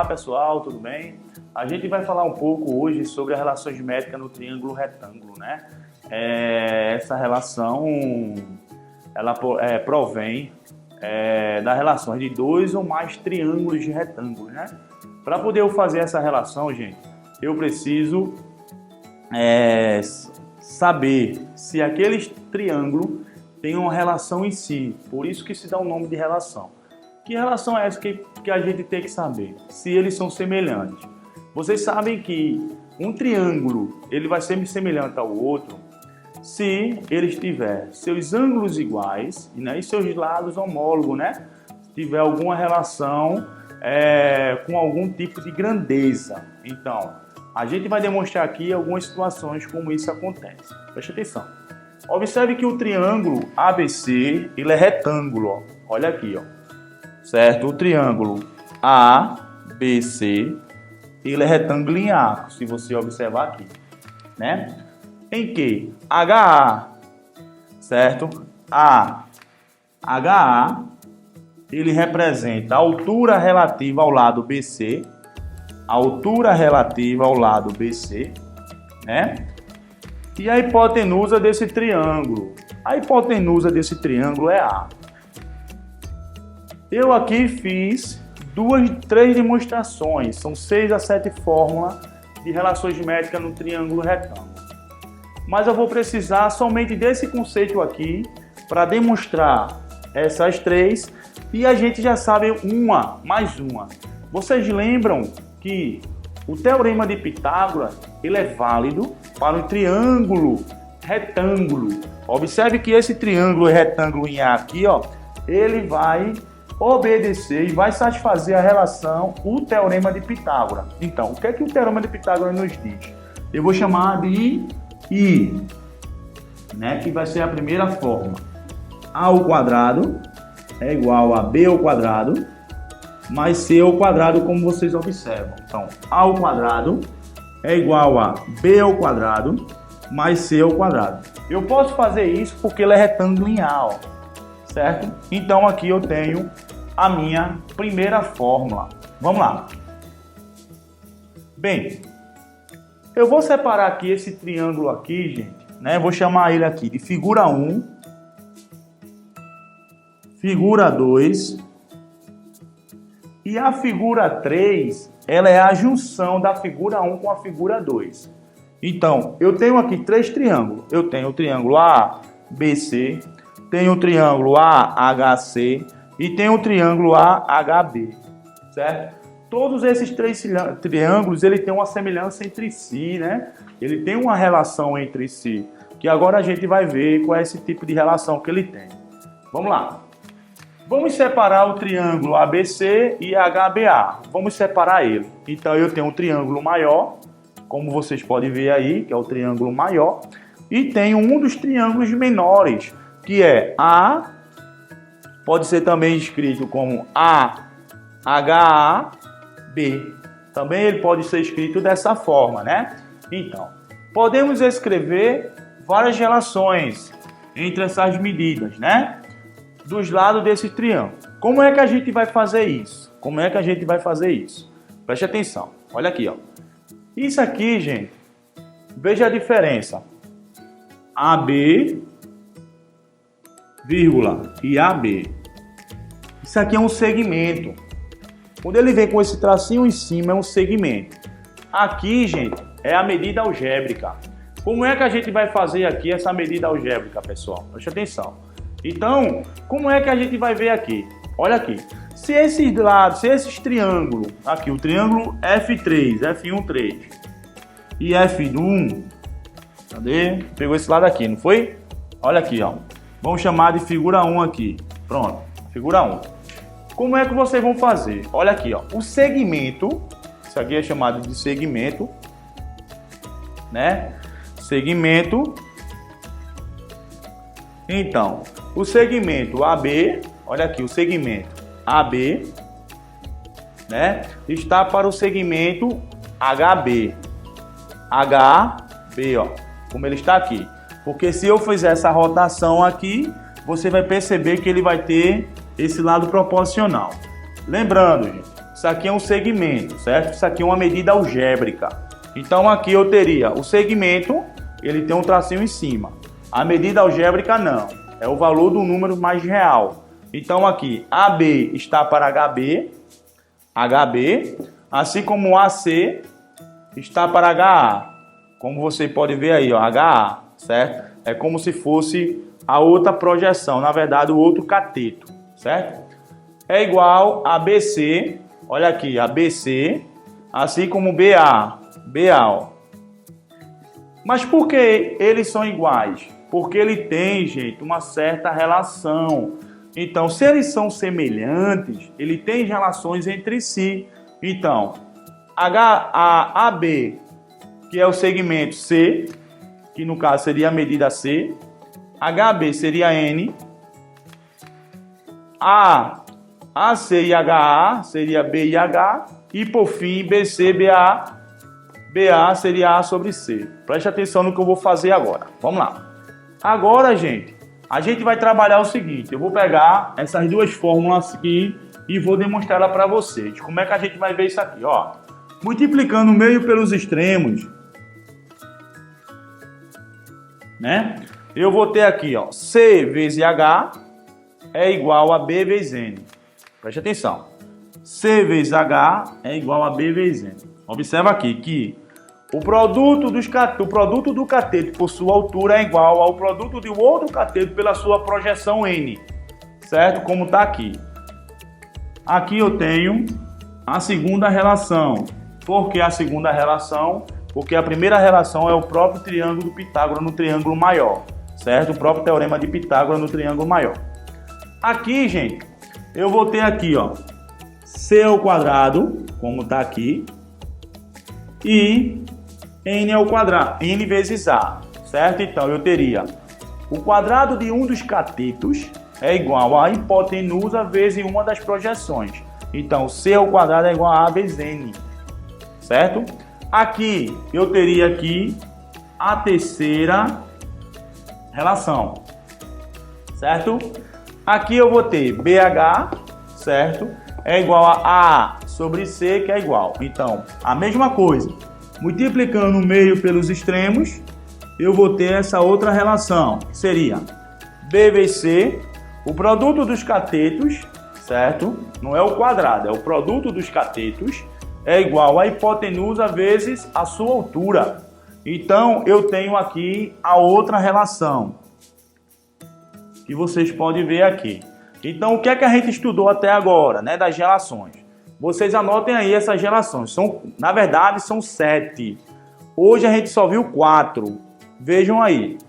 pessoal, tudo bem? A gente vai falar um pouco hoje sobre as relações métricas no triângulo retângulo, né? Essa relação, ela provém das relações de dois ou mais triângulos de retângulo, né? Para poder eu fazer essa relação, gente, eu preciso saber se aquele triângulo tem uma relação em si, por isso que se dá o nome de relação. Que relação é essa que a gente tem que saber? Se eles são semelhantes. Vocês sabem que um triângulo ele vai ser semelhante ao outro se ele tiver seus ângulos iguais, né, e seus lados homólogos, né? Se tiver alguma relação com algum tipo de grandeza. Então, a gente vai demonstrar aqui algumas situações como isso acontece. Preste atenção. Observe que o triângulo ABC ele é retângulo. Ó. Olha aqui, ó. Certo? O triângulo ABC ele é retângulo em arco, se você observar aqui, né? Em que HA, certo? HA ele representa a altura relativa ao lado BC, a altura relativa ao lado BC, né? E a hipotenusa desse triângulo. A hipotenusa desse triângulo é A. Eu aqui fiz 3 demonstrações, são 6 a 7 fórmulas de relações métricas no triângulo retângulo. Mas eu vou precisar somente desse conceito aqui para demonstrar essas 3 e a gente já sabe mais uma. Vocês lembram que o teorema de Pitágoras ele é válido para um triângulo retângulo. Observe que esse triângulo retângulo em A aqui, ó, ele vai obedecer e vai satisfazer a relação, o teorema de Pitágoras. Então, o que é que o teorema de Pitágoras nos diz? Eu vou chamar de I, né, que vai ser a primeira forma. A ao quadrado é igual a B ao quadrado mais C ao quadrado, como vocês observam. Então, A ao quadrado é igual a B ao quadrado mais C ao quadrado. Eu posso fazer isso porque ele é retângulo em A, ó, certo? Então, aqui eu tenho a minha primeira fórmula. Vamos lá. Bem, eu vou separar aqui esse triângulo aqui, gente, né? Vou chamar ele aqui de figura 1, figura 2 e a figura 3, ela é a junção da figura 1 com a figura 2. Então, eu tenho aqui 3 triângulos. Eu tenho o triângulo ABC, tenho o triângulo AHC e tenho o triângulo AHB, certo? Todos esses 3 triângulos, ele tem uma semelhança entre si, né? Ele tem uma relação entre si, que agora a gente vai ver qual é esse tipo de relação que ele tem. Vamos lá. Vamos separar o triângulo ABC e HBA. Vamos separar ele. Então, eu tenho um triângulo maior, como vocês podem ver aí, que é o triângulo maior, e tenho um dos triângulos menores, que é A, pode ser também escrito como AHB. Também ele pode ser escrito dessa forma, né? Então, podemos escrever várias relações entre essas medidas, né? Dos lados desse triângulo. Como é que a gente vai fazer isso? Como é que a gente vai fazer isso? Preste atenção. Olha aqui, ó. Isso aqui, gente, veja a diferença. AB, vírgula, e AB. Isso aqui é um segmento. Quando ele vem com esse tracinho em cima, é um segmento. Aqui, gente, é a medida algébrica. Como é que a gente vai fazer aqui essa medida algébrica, pessoal? Preste atenção. Então, como é que a gente vai ver aqui? Olha aqui. Se esses lados, se esses triângulos, aqui o triângulo F3, F1, 3 e F1, cadê? Pegou esse lado aqui, não foi? Olha aqui, ó. Vamos chamar de figura 1 aqui. Pronto, figura 1. Como é que vocês vão fazer? Olha aqui, ó. O segmento, isso aqui é chamado de segmento, né? Segmento. Então, o segmento AB, olha aqui, o segmento AB, né, está para o segmento HB. HB, ó, como ele está aqui. Porque se eu fizer essa rotação aqui, você vai perceber que ele vai ter esse lado proporcional. Lembrando, gente, Isso aqui é um segmento, certo? Isso aqui é uma medida algébrica. Então aqui eu teria o segmento, ele tem um tracinho em cima. A medida algébrica não, é o valor do número mais real. Então aqui, AB está para HB, assim como AC está para HA. Como você pode ver aí, ó, HA, certo? É como se fosse a outra projeção, na verdade o outro cateto, certo? É igual a BC, olha aqui, a BC, assim como BA, ó. Mas por que eles são iguais? Porque ele tem, gente, uma certa relação. Então, se eles são semelhantes, ele tem relações entre si. Então, AB, que é o segmento C, que no caso seria a medida C, HB seria N, AC e HA seria B e H, e por fim BC, BA seria A sobre C. Preste atenção no que eu vou fazer agora. Vamos lá. Agora, gente, a gente vai trabalhar o seguinte. Eu vou pegar essas duas fórmulas aqui e vou demonstrar ela para vocês. Como é que a gente vai ver isso aqui? Ó, multiplicando o meio pelos extremos, né? Eu vou ter aqui, ó, C vezes H é igual a B vezes N. Preste atenção. C vezes H é igual a B vezes N. Observa aqui que o produto do cateto por sua altura é igual ao produto de outro cateto pela sua projeção N. Certo? Como está aqui. Aqui eu tenho a segunda relação. Por que a segunda relação? Porque a primeira relação é o próprio triângulo do Pitágoras no triângulo maior. Certo? O próprio teorema de Pitágoras no triângulo maior. Aqui, gente, eu vou ter aqui, ó, C ao quadrado, como está aqui, e N ao quadrado, N vezes A, certo? Então, eu teria o quadrado de um dos catetos é igual a hipotenusa vezes uma das projeções. Então, C ao quadrado é igual a A vezes N, certo? Aqui, eu teria aqui a terceira relação, certo? Aqui eu vou ter BH, certo? É igual a A sobre C, que é igual. Então, a mesma coisa. Multiplicando o meio pelos extremos, eu vou ter essa outra relação, que seria B vezes C, o produto dos catetos, certo? Não é o quadrado, é o produto dos catetos, é igual a hipotenusa vezes a sua altura. Então, eu tenho aqui a outra relação, que vocês podem ver aqui. Então, o que é que a gente estudou até agora, né, das relações? Vocês anotem aí essas relações. Na verdade, são 7. Hoje a gente só viu 4. Vejam aí.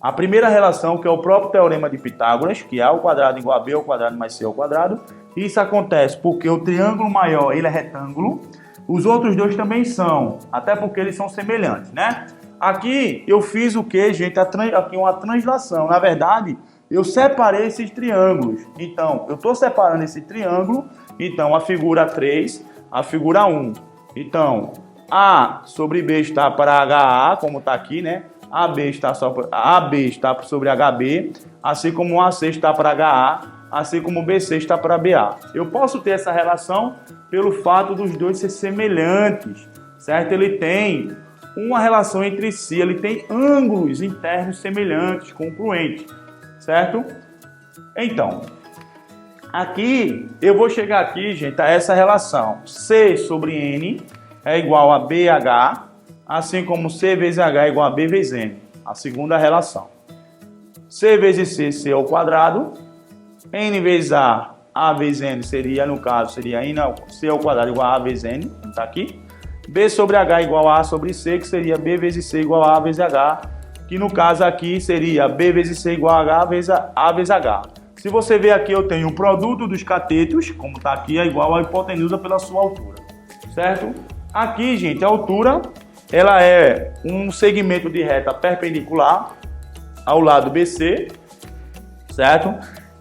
A primeira relação, que é o próprio teorema de Pitágoras, que é A ao quadrado igual a B ao quadrado mais C ao quadrado. Isso acontece porque o triângulo maior ele é retângulo. Os outros dois também são, até porque eles são semelhantes, né? Aqui eu fiz o que, gente? Aqui uma translação. Na verdade, eu separei esses triângulos. Então, eu estou separando esse triângulo. Então, a figura 3, a figura 1. Então, A sobre B está para HA, como está aqui, né? AB está sobre HB, assim como AC está para HA, assim como BC está para BA. Eu posso ter essa relação pelo fato dos dois serem semelhantes, certo? Ele tem uma relação entre si, ele tem ângulos internos semelhantes, congruentes, certo? Então, aqui, eu vou chegar aqui, gente, a essa relação. C sobre N é igual a BH, assim como C vezes H é igual a B vezes N. A segunda relação. C vezes C, C ao quadrado. N vezes A vezes N seria, no caso, seria C ao quadrado igual a vezes N, como está aqui. B sobre H igual a sobre C, que seria B vezes C igual a vezes H, que no caso aqui seria B vezes C igual a H vezes A vezes H. Se você ver aqui, eu tenho o produto dos catetos, como está aqui, é igual à hipotenusa pela sua altura, certo? Aqui, gente, a altura, ela é um segmento de reta perpendicular ao lado BC, certo?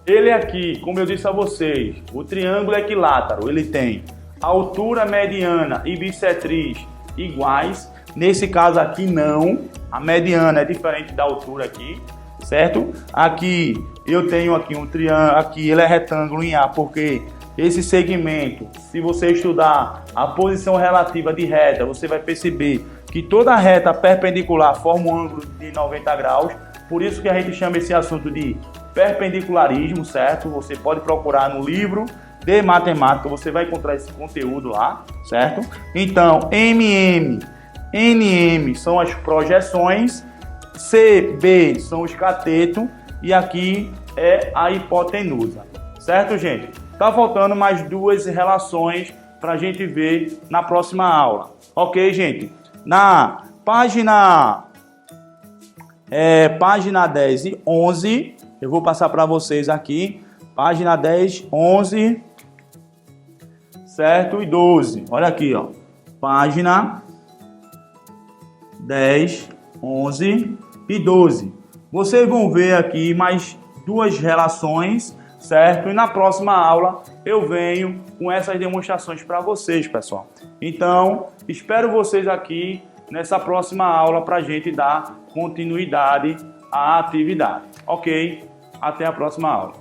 Ele aqui, como eu disse a vocês, o triângulo equilátero, ele tem altura mediana e bissetriz iguais. Nesse caso aqui não, a mediana é diferente da altura aqui, certo? Aqui eu tenho aqui um triângulo, aqui ele é retângulo em A porque esse segmento, se você estudar a posição relativa de reta, você vai perceber que toda reta perpendicular forma um ângulo de 90 graus. Por isso que a gente chama esse assunto de perpendicularismo, certo? Você pode procurar no livro de matemática, você vai encontrar esse conteúdo lá, certo? Então, NM são as projeções, CB são os catetos e aqui é a hipotenusa, certo, gente? Tá faltando mais duas relações para a gente ver na próxima aula, ok, gente? Na página 10 e 11, eu vou passar para vocês aqui, página 10, 11, certo? E 12, olha aqui, ó, página 10, 11 e 12. Vocês vão ver aqui mais duas relações, certo? E na próxima aula eu venho com essas demonstrações para vocês, pessoal. Então, espero vocês aqui nessa próxima aula para a gente dar continuidade à atividade. Ok? Até a próxima aula.